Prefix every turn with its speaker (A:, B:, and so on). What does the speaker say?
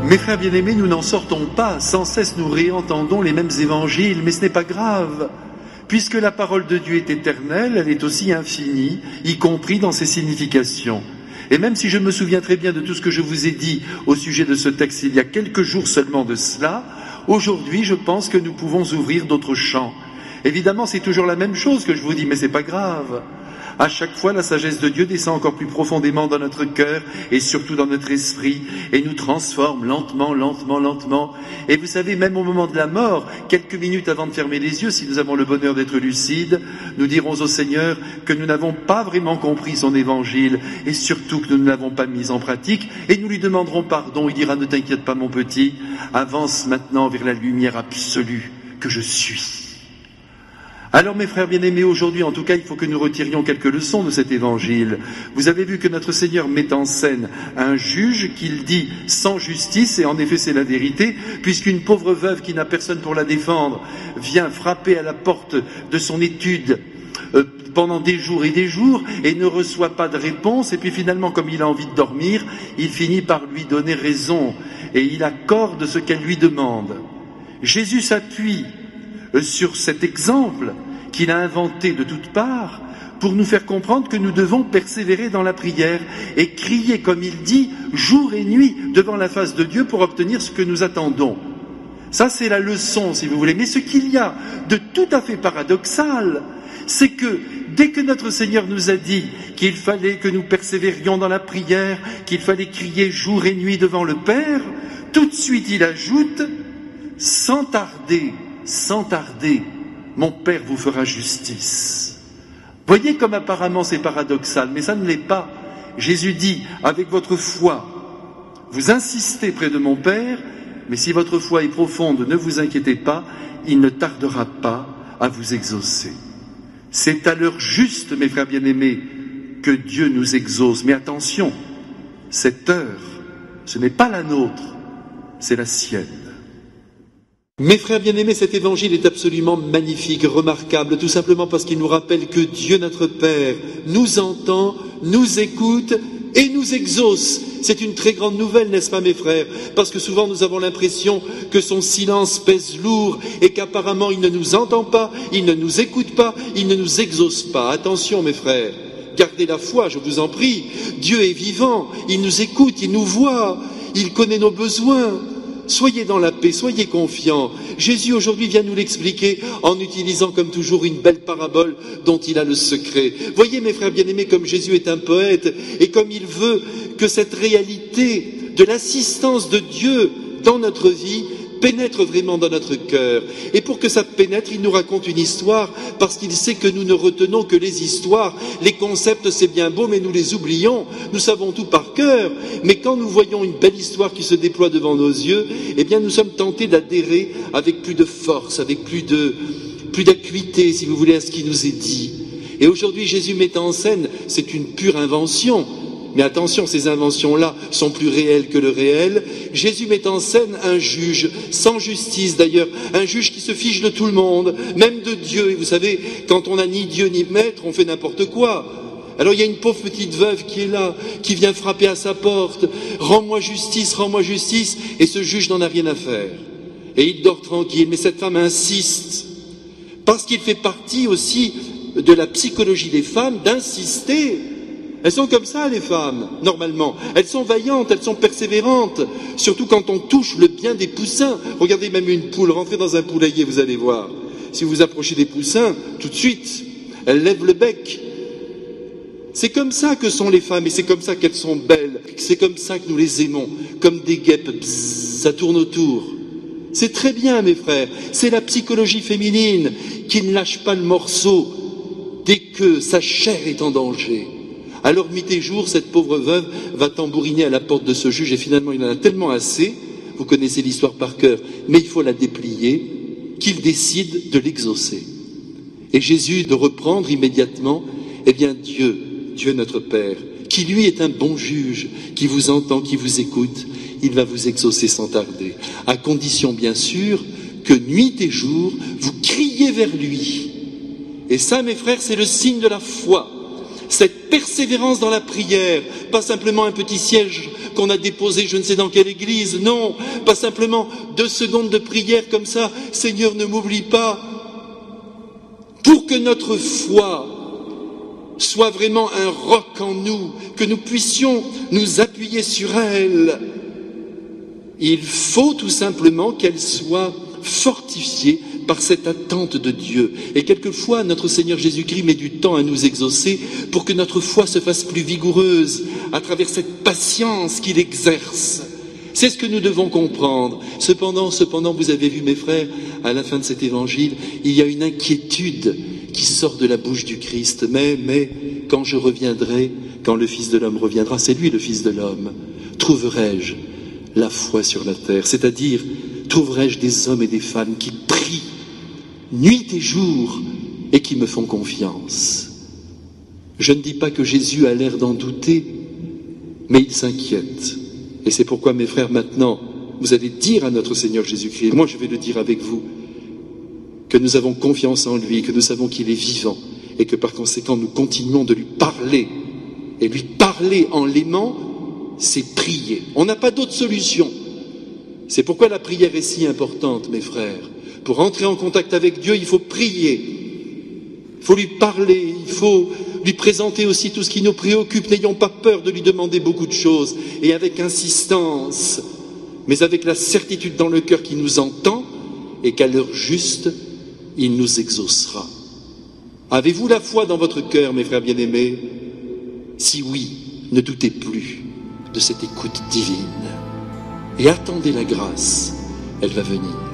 A: Mes frères bien-aimés, nous n'en sortons pas, sans cesse nous réentendons les mêmes évangiles, mais ce n'est pas grave, puisque la parole de Dieu est éternelle, elle est aussi infinie, y compris dans ses significations. Et même si je me souviens très bien de tout ce que je vous ai dit au sujet de ce texte il y a quelques jours seulement de cela, aujourd'hui je pense que nous pouvons ouvrir d'autres champs. Évidemment, c'est toujours la même chose que je vous dis, mais c'est pas grave. À chaque fois, la sagesse de Dieu descend encore plus profondément dans notre cœur et surtout dans notre esprit et nous transforme lentement, lentement, lentement. Et vous savez, même au moment de la mort, quelques minutes avant de fermer les yeux, si nous avons le bonheur d'être lucides, nous dirons au Seigneur que nous n'avons pas vraiment compris son évangile et surtout que nous ne l'avons pas mis en pratique et nous lui demanderons pardon. Il dira: ne t'inquiète pas mon petit, avance maintenant vers la lumière absolue que je suis. Alors mes frères bien-aimés, aujourd'hui en tout cas, il faut que nous retirions quelques leçons de cet évangile. Vous avez vu que notre Seigneur met en scène un juge qu'il dit sans justice, et en effet c'est la vérité, puisqu'une pauvre veuve qui n'a personne pour la défendre vient frapper à la porte de son étude pendant des jours et ne reçoit pas de réponse, et puis finalement comme il a envie de dormir, il finit par lui donner raison et il accorde ce qu'elle lui demande. Jésus s'appuie sur cet exemple qu'il a inventé de toutes parts pour nous faire comprendre que nous devons persévérer dans la prière et crier, comme il dit, jour et nuit devant la face de Dieu pour obtenir ce que nous attendons. Ça, c'est la leçon, si vous voulez. Mais ce qu'il y a de tout à fait paradoxal, c'est que dès que notre Seigneur nous a dit qu'il fallait que nous persévérions dans la prière, qu'il fallait crier jour et nuit devant le Père, tout de suite il ajoute, sans tarder, mon Père vous fera justice. Voyez comme apparemment c'est paradoxal, mais ça ne l'est pas. Jésus dit, avec votre foi, vous insistez près de mon Père, mais si votre foi est profonde, ne vous inquiétez pas, il ne tardera pas à vous exaucer. C'est à l'heure juste, mes frères bien-aimés, que Dieu nous exauce. Mais attention, cette heure, ce n'est pas la nôtre, c'est la sienne. Mes frères bien-aimés, cet évangile est absolument magnifique, remarquable, tout simplement parce qu'il nous rappelle que Dieu notre Père nous entend, nous écoute et nous exauce. C'est une très grande nouvelle, n'est-ce pas mes frères? Parce que souvent nous avons l'impression que son silence pèse lourd et qu'apparemment il ne nous entend pas, il ne nous écoute pas, il ne nous exauce pas. Attention mes frères, gardez la foi, je vous en prie. Dieu est vivant, il nous écoute, il nous voit, il connaît nos besoins. Soyez dans la paix, soyez confiants. Jésus aujourd'hui vient nous l'expliquer en utilisant comme toujours une belle parabole dont il a le secret. Voyez mes frères bien-aimés comme Jésus est un poète et comme il veut que cette réalité de l'assistance de Dieu dans notre vie pénètre vraiment dans notre cœur. Et pour que ça pénètre, il nous raconte une histoire parce qu'il sait que nous ne retenons que les histoires. Les concepts, c'est bien beau, mais nous les oublions. Nous savons tout par cœur. Mais quand nous voyons une belle histoire qui se déploie devant nos yeux, eh bien, nous sommes tentés d'adhérer avec plus de force, avec plus d'acuité, si vous voulez, à ce qui nous est dit. Et aujourd'hui, Jésus met en scène, c'est une pure invention. Mais attention, ces inventions-là sont plus réelles que le réel. Jésus met en scène un juge, sans justice d'ailleurs, un juge qui se fiche de tout le monde, même de Dieu. Et vous savez, quand on n'a ni Dieu ni maître, on fait n'importe quoi. Alors il y a une pauvre petite veuve qui est là, qui vient frapper à sa porte. Rends-moi justice, et ce juge n'en a rien à faire. Et il dort tranquille, mais cette femme insiste, parce qu'il fait partie aussi de la psychologie des femmes d'insister. Elles sont comme ça, les femmes, normalement. Elles sont vaillantes, elles sont persévérantes, surtout quand on touche le bien des poussins. Regardez même une poule, rentrez dans un poulailler, vous allez voir. Si vous approchez des poussins, tout de suite, elles lèvent le bec. C'est comme ça que sont les femmes, et c'est comme ça qu'elles sont belles. C'est comme ça que nous les aimons, comme des guêpes, bzzz, ça tourne autour. C'est très bien, mes frères, c'est la psychologie féminine qui ne lâche pas le morceau dès que sa chair est en danger. Alors, nuit et jour, cette pauvre veuve va tambouriner à la porte de ce juge et finalement il en a tellement assez, vous connaissez l'histoire par cœur, mais il faut la déplier, qu'il décide de l'exaucer. Et Jésus de reprendre immédiatement, eh bien Dieu notre Père, qui lui est un bon juge, qui vous entend, qui vous écoute, il va vous exaucer sans tarder, à condition bien sûr que nuit et jour, vous criez vers lui. Et ça, mes frères, c'est le signe de la foi. Cette persévérance dans la prière, pas simplement un petit siège qu'on a déposé je ne sais dans quelle église. Non, pas simplement 2 secondes de prière comme ça, Seigneur ne m'oublie pas. Pour que notre foi soit vraiment un roc en nous, que nous puissions nous appuyer sur elle, il faut tout simplement qu'elle soit fortifiée par cette attente de Dieu. Et quelquefois, notre Seigneur Jésus-Christ met du temps à nous exaucer pour que notre foi se fasse plus vigoureuse à travers cette patience qu'il exerce. C'est ce que nous devons comprendre. Cependant, vous avez vu, mes frères, à la fin de cet évangile, il y a une inquiétude qui sort de la bouche du Christ. Mais, quand je reviendrai, quand le Fils de l'homme reviendra, c'est lui le Fils de l'homme, trouverai-je la foi sur la terre? C'est-à-dire, trouverai-je des hommes et des femmes qui prient nuit et jour et qui me font confiance? Je ne dis pas que Jésus a l'air d'en douter, mais il s'inquiète. Et c'est pourquoi, mes frères, maintenant, vous allez dire à notre Seigneur Jésus-Christ, et moi je vais le dire avec vous, que nous avons confiance en lui, que nous savons qu'il est vivant, et que par conséquent nous continuons de lui parler. Et lui parler en l'aimant, c'est prier. On n'a pas d'autre solution. C'est pourquoi la prière est si importante, mes frères. Pour entrer en contact avec Dieu, il faut prier. Il faut lui parler, il faut lui présenter aussi tout ce qui nous préoccupe. N'ayons pas peur de lui demander beaucoup de choses, et avec insistance, mais avec la certitude dans le cœur qu'il nous entend, et qu'à l'heure juste, il nous exaucera. Avez-vous la foi dans votre cœur, mes frères bien-aimés? Si oui, ne doutez plus de cette écoute divine, et attendez la grâce, elle va venir.